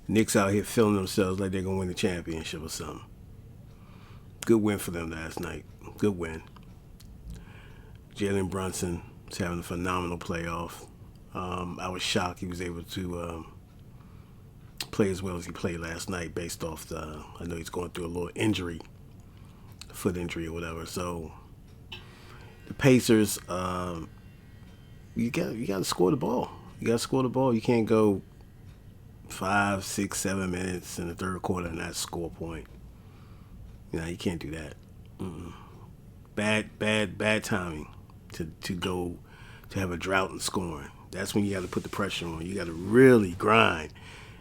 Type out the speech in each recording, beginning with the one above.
Knicks out here feeling themselves like they're gonna win the championship or something. Good win for them last night. Good win. Jalen Brunson is having a phenomenal playoff. I was shocked he was able to play as well as he played last night based off the. I know he's going through a little injury, foot injury or whatever. So the Pacers, you got to score the ball. You got to score the ball. You can't go 5, 6, 7 minutes in the third quarter and not score a point. You can't do that. Bad timing to go to have a drought in scoring. That's when you got to put the pressure on. You got to really grind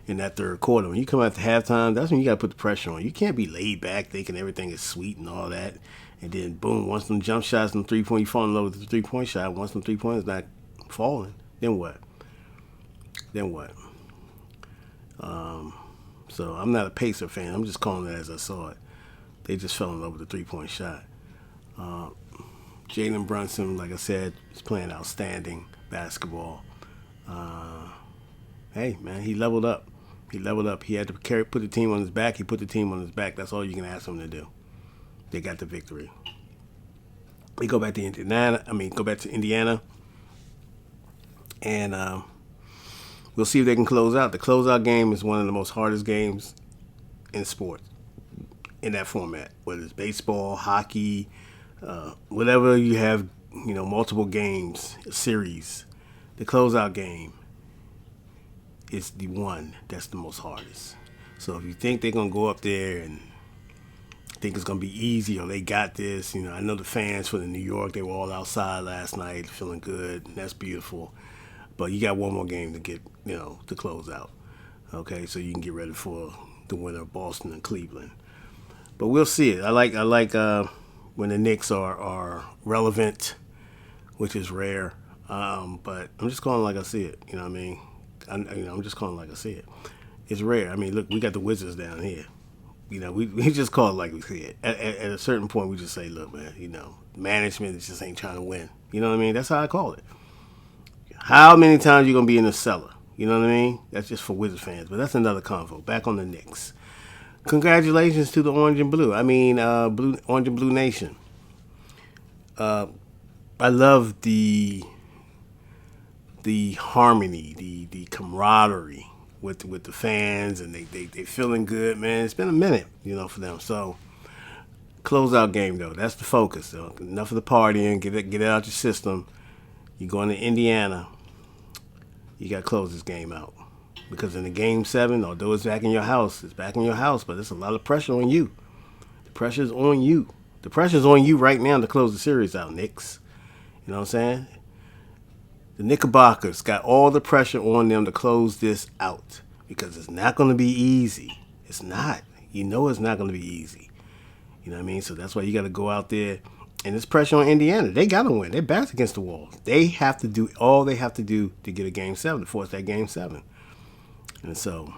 in that third quarter. When you come out to halftime, that's when you got to put the pressure on. You can't be laid back thinking everything is sweet and all that. And then, boom, once them jump shots and 3 point, you fall in love with the 3 point shot. Once them 3 pointers not falling, then what? Then what? So I'm not a Pacer fan. I'm just calling it as I saw it. They just fell in love with the 3 point shot. Jalen Brunson, like I said, is playing outstanding basketball. Hey, man, he leveled up. He leveled up. He had to put the team on his back. He put the team on his back. That's all you can ask him to do. They got the victory. We go back to Indiana. And we'll see if they can close out. The closeout game is one of the most hardest games in sports in that format, whether it's baseball, hockey, whatever you have, multiple games, a series. The closeout game is the one that's the most hardest. So if you think they're going to go up there and think it's going to be easy or they got this, I know the fans for the New York, they were all outside last night feeling good. That's beautiful. But you got one more game to get, to close out. Okay, so you can get ready for the winner of Boston and Cleveland. But we'll see it. I like when the Knicks are relevant, which is rare. But I'm just calling like I see it. You know what I mean? I'm just calling like I see it. It's rare. I mean, look, we got the Wizards down here. We just call it like we see it. At a certain point, we just say, look, man, management just ain't trying to win. You know what I mean? That's how I call it. How many times you going to be in the cellar? You know what I mean? That's just for Wizards fans. But that's another convo. Back on the Knicks. Congratulations to the Orange and Blue. Orange and Blue Nation. I love the harmony, the camaraderie with the fans, and they feeling good, man. It's been a minute, for them. So, closeout game though. That's the focus. So, enough of the partying. Get it out your system. You're going to Indiana. You got to close this game out. Because in the game 7, although it's back in your house, but there's a lot of pressure on you. The pressure's on you. The pressure's on you right now to close the series out, Knicks. You know what I'm saying? The Knickerbockers got all the pressure on them to close this out. Because it's not going to be easy. It's not. It's not going to be easy. You know what I mean? So that's why you got to go out there. And it's pressure on Indiana. They got to win. They're back against the wall. They have to do all they have to do to get a game 7, to force that game 7. And so,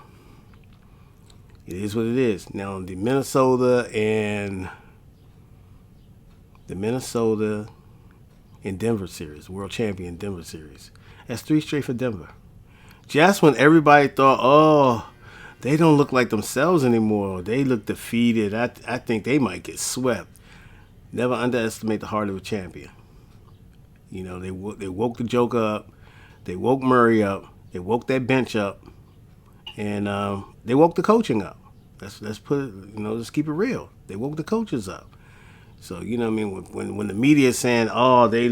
it is what it is. Now, the Minnesota and Denver series, world champion Denver series. That's 3 straight for Denver. Just when everybody thought, they don't look like themselves anymore. They look defeated. I think they might get swept. Never underestimate the heart of a champion. They woke the Joker up. They woke Murray up. They woke that bench up. And they woke the coaching up. Let's put it, let's keep it real. They woke the coaches up. So, when the media is saying, they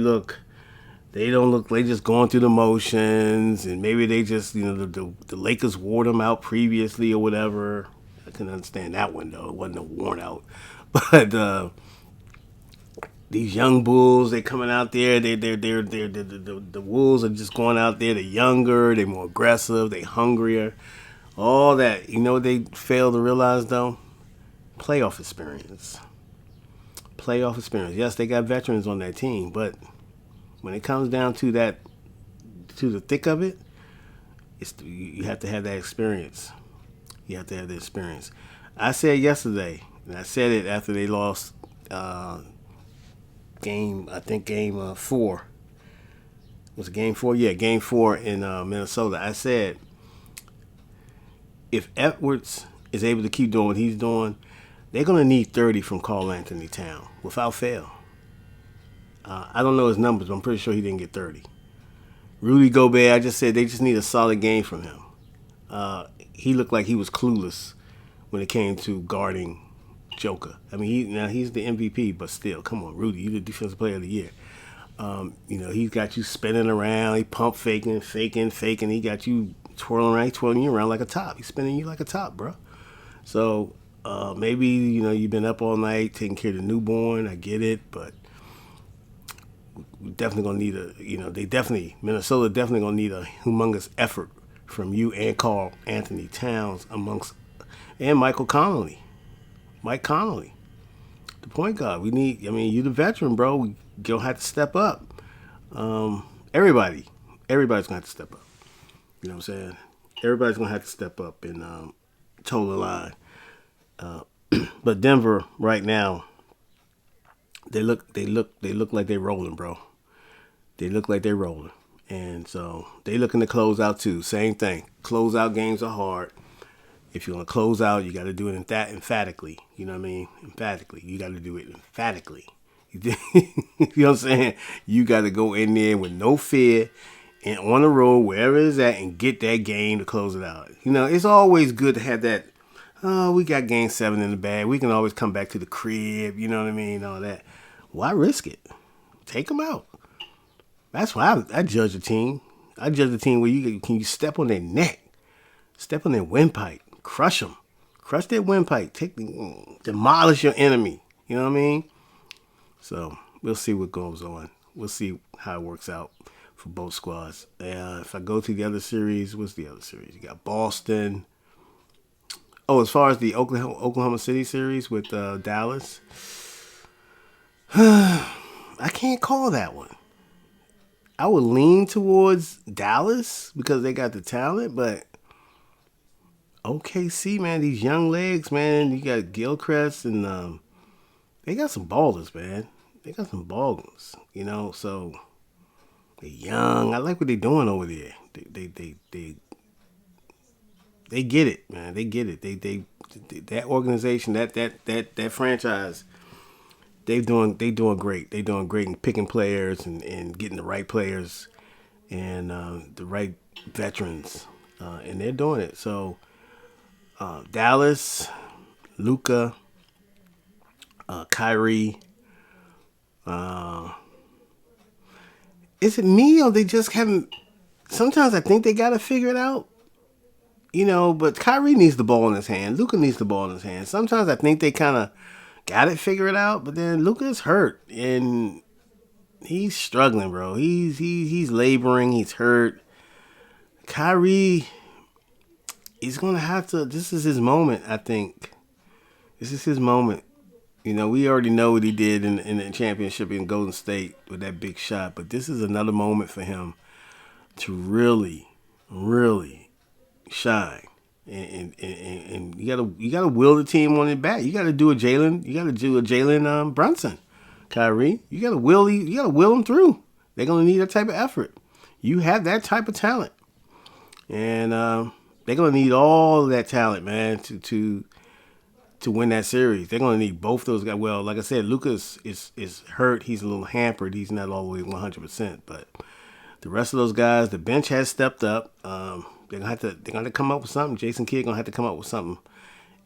don't look, they just going through the motions, and maybe they just, the Lakers wore them out previously or whatever. I can understand that one, though. It wasn't a worn out. But these young Bulls, they coming out there. The Wolves are just going out there. They're younger. They're more aggressive. They're hungrier. All that. They fail to realize, though? Playoff experience. Yes, they got veterans on that team, but when it comes down to the thick of it, you have to have that experience. You have to have the experience. I said yesterday, and I said it after they lost game 4. Was it game 4? Yeah, game 4 in Minnesota. I said, if Edwards is able to keep doing what he's doing, they're gonna need 30 from Karl Anthony Town without fail. I don't know his numbers, but I'm pretty sure he didn't get 30. Rudy Gobert, I just said they just need a solid game from him. He looked like he was clueless when it came to guarding Joker. I mean, he's the MVP, but still, come on, Rudy, you're the Defensive Player of the Year. He's got you spinning around, he pump faking. He got you twirling you around like a top. He's spinning you like a top, bro. So maybe you've been up all night taking care of the newborn. I get it, but we definitely gonna need Minnesota definitely gonna need a humongous effort from you and Karl Anthony Towns and Mike Conley, the point guard. You the veteran, bro. We gonna have to step up. Everybody's gonna have to step up. You know what I'm saying? Everybody's gonna have to step up and toe the line. But Denver right now, they look like they're rolling, bro. They look like they're rolling, and so they looking to close out too. Same thing. Closeout games are hard. If you're gonna close out, you got to do it emphatically. You know what I mean? Emphatically, you got to do it emphatically. You know what I'm saying? You got to go in there with no fear and on the road, wherever it's at, and get that game to close it out. It's always good to have that. Oh, we got game 7 in the bag. We can always come back to the crib. You know what I mean? All that. Why risk it? Take them out. That's why I judge a team. I judge a team where you step on their neck, step on their windpipe, crush them, crush their windpipe, demolish your enemy. You know what I mean? So we'll see what goes on. We'll see how it works out for both squads. If I go to the other series, what's the other series? You got Boston. Oh, as far as the Oklahoma City series with Dallas, I can't call that one. I would lean towards Dallas because they got the talent, but OKC, man, these young legs, man, you got Gilchrist and they got some ballers, man. They got some ballers, so they're young. I like what they're doing over there. They get it, man. They get it. They that organization, that franchise, They doing great. They doing great in picking players and getting the right players and the right veterans, and they're doing it. So Dallas, Luka, Kyrie. Is it me or they just haven't? Sometimes I think they got to figure it out. But Kyrie needs the ball in his hand. Luka needs the ball in his hand. Sometimes I think they kind of got it figured out, but then Luka's hurt and he's struggling, bro. He's laboring. He's hurt. Kyrie, he's gonna have to. This is his moment. I think this is his moment. We already know what he did in the championship in Golden State with that big shot, but this is another moment for him to really, really shine. And you gotta will the team on it back. You gotta do a Jalen Brunson, Kyrie. You gotta will them through. They're gonna need that type of effort. You have that type of talent, and they're gonna need all of that talent, man, to win that series. They're gonna need both those guys. Well, like I said, Lucas is hurt. He's a little hampered. He's not all the way 100%, but the rest of those guys, the bench has stepped up. They're gonna have to come up with something. Jason Kidd gonna have to come up with something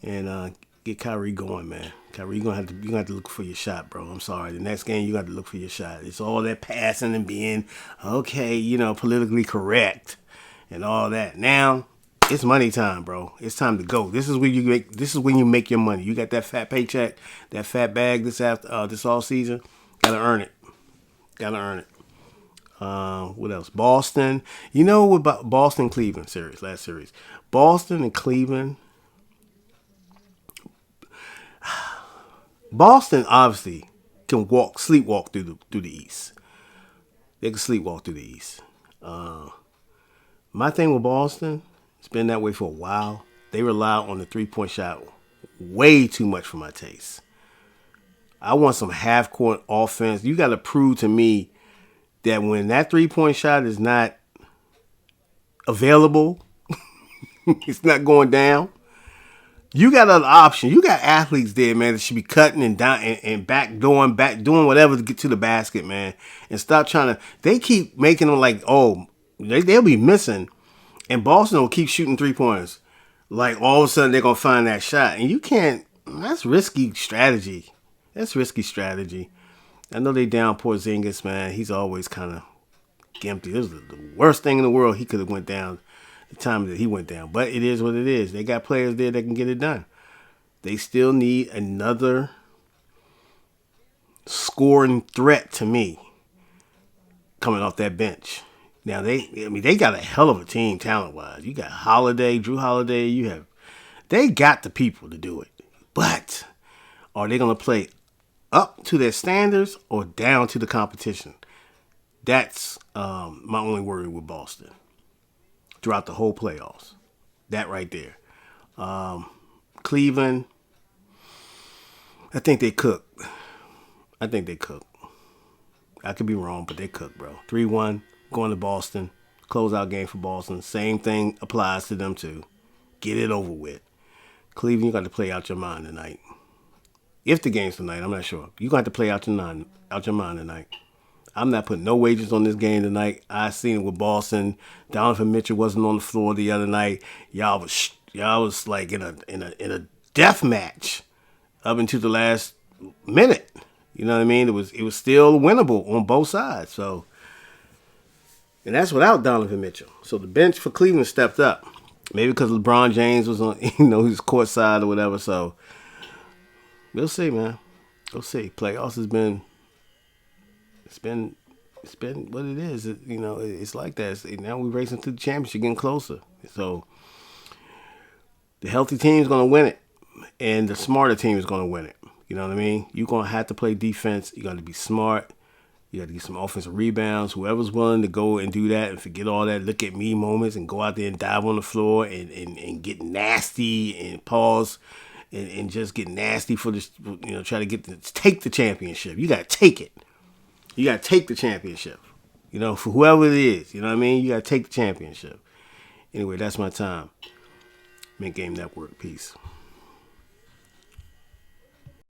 and get Kyrie going, man. Kyrie, you're gonna have to look for your shot, bro. I'm sorry. The next game you got to look for your shot. It's all that passing and being politically correct and all that. Now it's money time, bro. It's time to go. This is when you make your money. You got that fat paycheck, that fat bag this all season. Gotta earn it. What else? Boston. What about Boston Cleveland series, last series? Boston and Cleveland. Boston obviously can sleepwalk through the East. They can sleepwalk through the East. My thing with Boston, it's been that way for a while. They rely on the 3-point shot way too much for my taste. I want some half-court offense. You got to prove to me that when that 3-point shot is not available, It's not going down. You got other options. You got athletes there, man, that should be cutting and down and back doing whatever to get to the basket, man. And stop trying to. They keep making them like, oh, they'll be missing, and Boston will keep shooting 3-pointers. Like all of a sudden they're gonna find that shot, and you can't. That's risky strategy. That's risky strategy. I know they down Porzingis, man. He's always kind of gimpy. This was the worst thing in the world. He could have went down the time that he went down. But it is what it is. They got players there that can get it done. They still need another scoring threat to me coming off that bench. Now they got a hell of a team talent wise. You got Holiday, Drew Holiday. They got the people to do it. But are they going to play up to their standards or down to the competition? That's my only worry with Boston throughout the whole playoffs. That right there. Cleveland, I think they cook. I could be wrong, but they cook, bro. 3-1, going to Boston. Closeout game for Boston. Same thing applies to them, too. Get it over with. Cleveland, you got to play out your mind tonight. If the game's tonight, I'm not sure. You're going to have to play out your mind tonight. I'm not putting no wagers on this game tonight. I seen it with Boston. Donovan Mitchell wasn't on the floor the other night. Y'all was like in a death match up until the last minute. You know what I mean? It was still winnable on both sides. So, and that's without Donovan Mitchell. So the bench for Cleveland stepped up. Maybe because LeBron James was on, he was courtside or whatever. So we'll see, man. We'll see. Playoffs has been. It's been what it is. It's like that. Now we're racing to the championship, getting closer. So the healthy team is going to win it, and the smarter team is going to win it. You know what I mean? You're going to have to play defense. You got to be smart. You got to get some offensive rebounds. Whoever's willing to go and do that and forget all that look at me moments and go out there and dive on the floor and get nasty and pause and just get nasty for this. Try to take the championship. You got to take it. You got to take the championship, for whoever it is. You know what I mean? You got to take the championship. Anyway, that's my time. Mint Game Network. Peace.